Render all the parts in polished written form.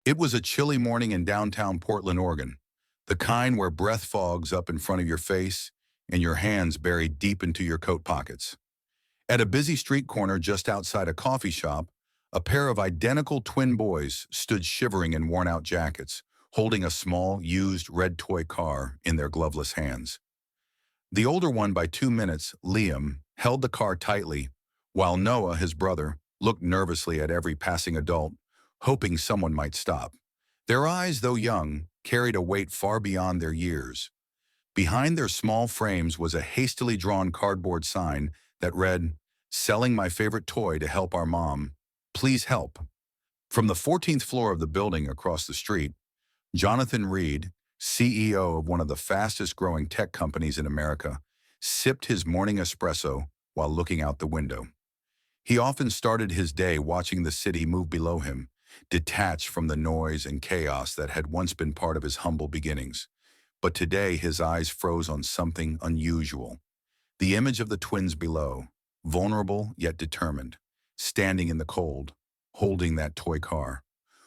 It was a chilly morning in downtown Portland, Oregon, the kind where breath fogs up in front of your face and your hands buried deep into your coat pockets. At a busy street corner just outside a coffee shop, a pair of identical twin boys stood shivering in worn-out jackets, holding a small, used red toy car in their gloveless hands. The older one by 2 minutes, Liam, held the car tightly, while Noah, his brother, looked nervously at every passing adult, hoping someone might stop. Their eyes, though young, carried a weight far beyond their years. Behind their small frames was a hastily drawn cardboard sign that read, "Selling my favorite toy to help our mom. Please help." From the 14th floor of the building across the street, Jonathan Reed, CEO of one of the fastest growing tech companies in America, sipped his morning espresso while looking out the window. He often started his day watching the city move below him, detached from the noise and chaos that had once been part of his humble beginnings. But today his eyes froze on something unusual. The image of the twins below, vulnerable yet determined, standing in the cold, holding that toy car.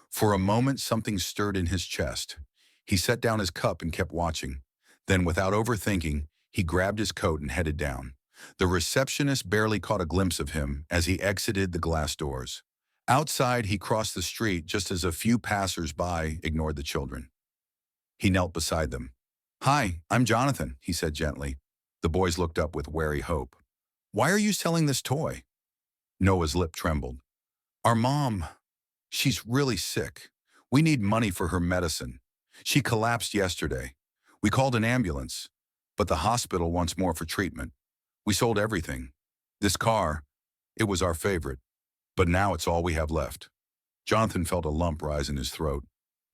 For a moment something stirred in his chest. He set down his cup and kept watching. Then, without overthinking, he grabbed his coat and headed down. The receptionist barely caught a glimpse of him as he exited the glass doors. Outside, he crossed the street just as a few passers-by ignored the children. He knelt beside them. "Hi, I'm Jonathan," he said gently. The boys looked up with wary hope. "Why are you selling this toy?" Noah's lip trembled. "Our mom, she's really sick. We need money for her medicine. She collapsed yesterday. We called an ambulance, but the hospital wants more for treatment. We sold everything. This car, it was our favorite, but now it's all we have left." Jonathan felt a lump rise in his throat.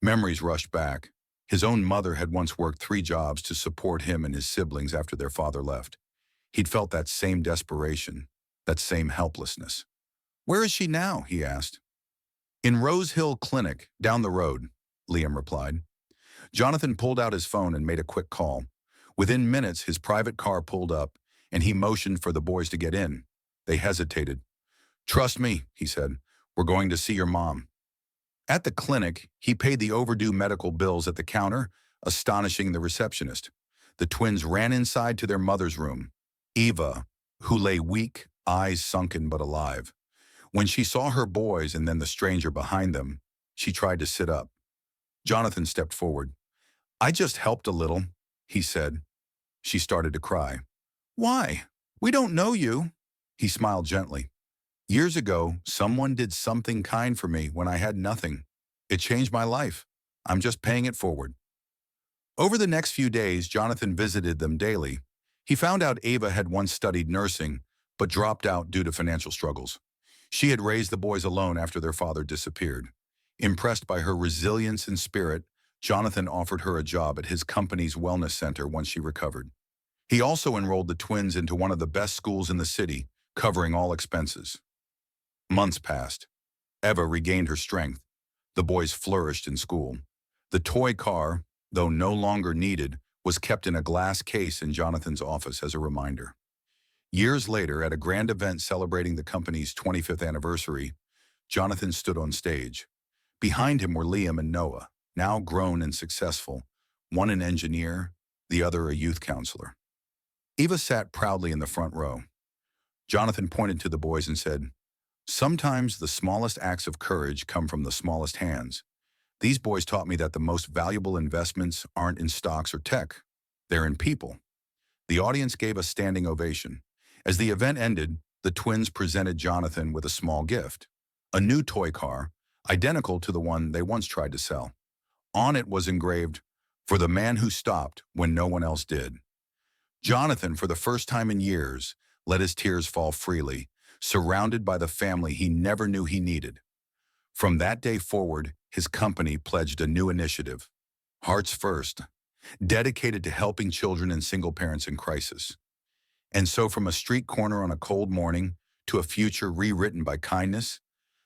Memories rushed back. His own mother had once worked 3 jobs to support him and his siblings after their father left. He'd felt that same desperation, that same helplessness. "Where is she now?" he asked. "In Rose Hill Clinic, down the road," Liam replied. Jonathan pulled out his phone and made a quick call. Within minutes, his private car pulled up, and he motioned for the boys to get in. They hesitated. "Trust me," he said. "We're going to see your mom." At the clinic, he paid the overdue medical bills at the counter, astonishing the receptionist. The twins ran inside to their mother's room, Eva, who lay weak, eyes sunken but alive. When she saw her boys and then the stranger behind them, she tried to sit up. Jonathan stepped forward. "I just helped a little," he said. She started to cry. "Why? We don't know you." He smiled gently. "Years ago, someone did something kind for me when I had nothing. It changed my life. I'm just paying it forward." Over the next few days, Jonathan visited them daily. He found out Ava had once studied nursing, but dropped out due to financial struggles. She had raised the boys alone after their father disappeared. Impressed by her resilience and spirit, Jonathan offered her a job at his company's wellness center once she recovered. He also enrolled the twins into one of the best schools in the city, covering all expenses. Months passed. Eva regained her strength. The boys flourished in school. The toy car, though no longer needed, was kept in a glass case in Jonathan's office as a reminder. Years later, at a grand event celebrating the company's 25th anniversary, Jonathan stood on stage. Behind him were Liam and Noah, now grown and successful, one an engineer, the other a youth counselor. Eva sat proudly in the front row. Jonathan pointed to the boys and said, "Sometimes the smallest acts of courage come from the smallest hands. These boys taught me that the most valuable investments aren't in stocks or tech. They're in people." The audience gave a standing ovation. As the event ended, the twins presented Jonathan with a small gift, a new toy car, identical to the one they once tried to sell. On it was engraved, "For the man who stopped when no one else did." Jonathan, for the first time in years, let his tears fall freely, surrounded by the family he never knew he needed. From that day forward, his company pledged a new initiative, Hearts First, dedicated to helping children and single parents in crisis. And so from a street corner on a cold morning to a future rewritten by kindness,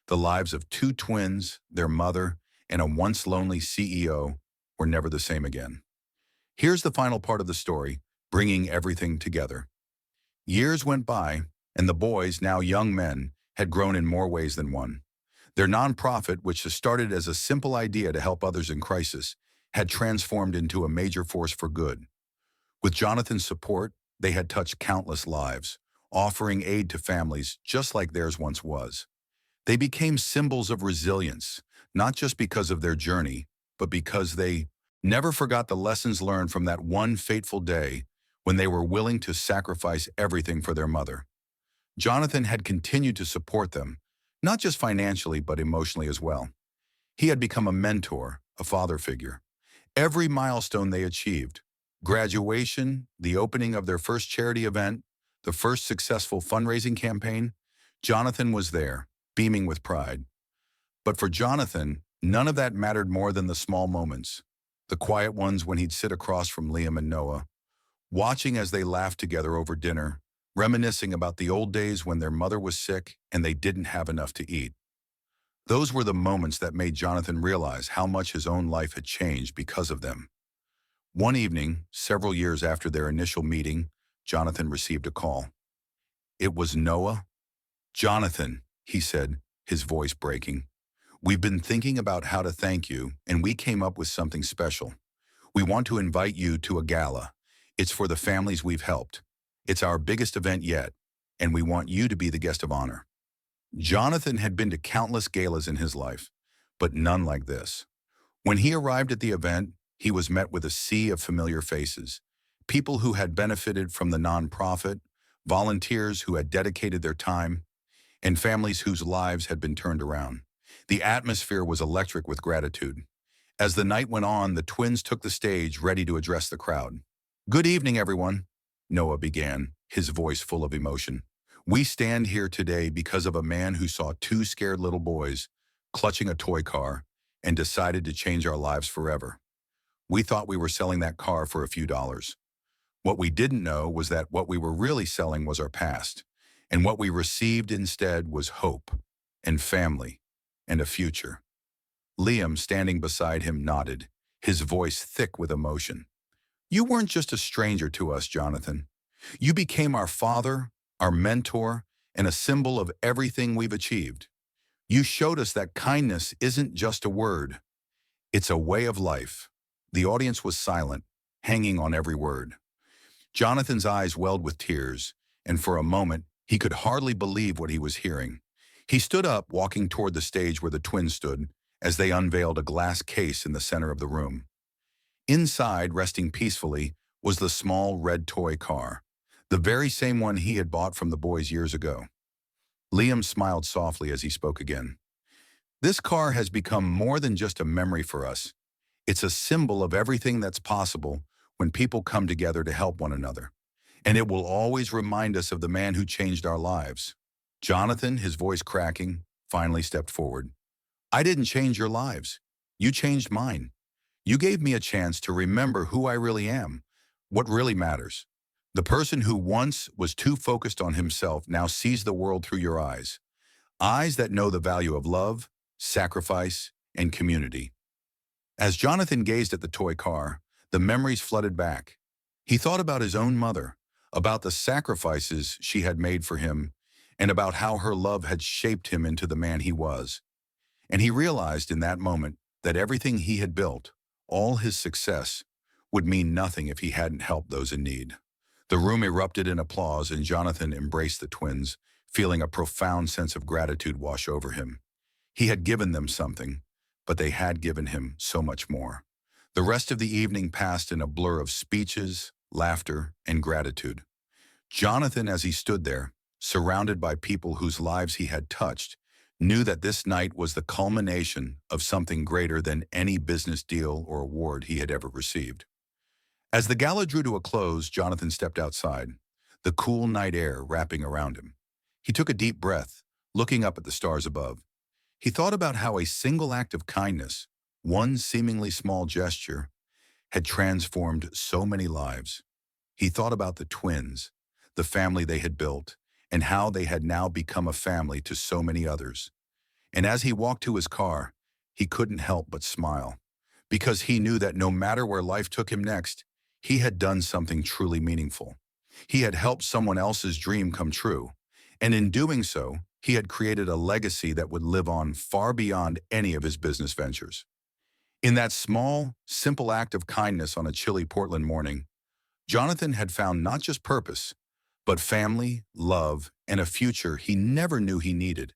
the lives of 2 twins, their mother, and a once lonely CEO were never the same again. Here's the final part of the story, bringing everything together. Years went by, and the boys, now young men, had grown in more ways than one. Their nonprofit, which started as a simple idea to help others in crisis, had transformed into a major force for good. With Jonathan's support, they had touched countless lives, offering aid to families just like theirs once was. They became symbols of resilience, not just because of their journey, but because they never forgot the lessons learned from that one fateful day when they were willing to sacrifice everything for their mother. Jonathan had continued to support them, not just financially but emotionally as well. He had become a mentor, a father figure. Every milestone they achieved, graduation, the opening of their first charity event, the first successful fundraising campaign, Jonathan was there, beaming with pride. But for Jonathan, none of that mattered more than the small moments, the quiet ones when he'd sit across from Liam and Noah, watching as they laughed together over dinner, reminiscing about the old days when their mother was sick and they didn't have enough to eat. Those were the moments that made Jonathan realize how much his own life had changed because of them. One evening, several years after their initial meeting, Jonathan received a call. It was Noah. "Jonathan," he said, his voice breaking, "we've been thinking about how to thank you, and we came up with something special. We want to invite you to a gala. It's for the families we've helped. It's our biggest event yet, and we want you to be the guest of honor." Jonathan had been to countless galas in his life, but none like this. When he arrived at the event, he was met with a sea of familiar faces, people who had benefited from the nonprofit, volunteers who had dedicated their time, and families whose lives had been turned around. The atmosphere was electric with gratitude. As the night went on, the twins took the stage, ready to address the crowd. "Good evening, everyone," Noah began, his voice full of emotion. "We stand here today because of a man who saw two scared little boys clutching a toy car and decided to change our lives forever. We thought we were selling that car for a few dollars. What we didn't know was that what we were really selling was our past, and what we received instead was hope and family and a future." Liam, standing beside him, nodded, his voice thick with emotion. "You weren't just a stranger to us, Jonathan. You became our father, our mentor, and a symbol of everything we've achieved. You showed us that kindness isn't just a word, it's a way of life." The audience was silent, hanging on every word. Jonathan's eyes welled with tears, and for a moment, he could hardly believe what he was hearing. He stood up, walking toward the stage where the twins stood, as they unveiled a glass case in the center of the room. Inside, resting peacefully, was the small red toy car, the very same one he had bought from the boys years ago. Liam smiled softly as he spoke again. "This car has become more than just a memory for us. It's a symbol of everything that's possible when people come together to help one another. And it will always remind us of the man who changed our lives." Jonathan, his voice cracking, finally stepped forward. "I didn't change your lives. You changed mine. You gave me a chance to remember who I really am, what really matters. The person who once was too focused on himself now sees the world through your eyes. Eyes that know the value of love, sacrifice, and community." As Jonathan gazed at the toy car, the memories flooded back. He thought about his own mother, about the sacrifices she had made for him, and about how her love had shaped him into the man he was. And he realized in that moment that everything he had built, all his success, would mean nothing if he hadn't helped those in need. The room erupted in applause, and Jonathan embraced the twins, feeling a profound sense of gratitude wash over him. He had given them something, but they had given him so much more. The rest of the evening passed in a blur of speeches, laughter, and gratitude. Jonathan, as he stood there, surrounded by people whose lives he had touched, knew that this night was the culmination of something greater than any business deal or award he had ever received. As the gala drew to a close, Jonathan stepped outside, the cool night air wrapping around him. He took a deep breath, looking up at the stars above. He thought about how a single act of kindness, one seemingly small gesture, had transformed so many lives. He thought about the twins, the family they had built, and how they had now become a family to so many others. And as he walked to his car, he couldn't help but smile, because he knew that no matter where life took him next, he had done something truly meaningful. He had helped someone else's dream come true, and in doing so, he had created a legacy that would live on far beyond any of his business ventures. In that small, simple act of kindness on a chilly Portland morning, Jonathan had found not just purpose, but family, love, and a future he never knew he needed.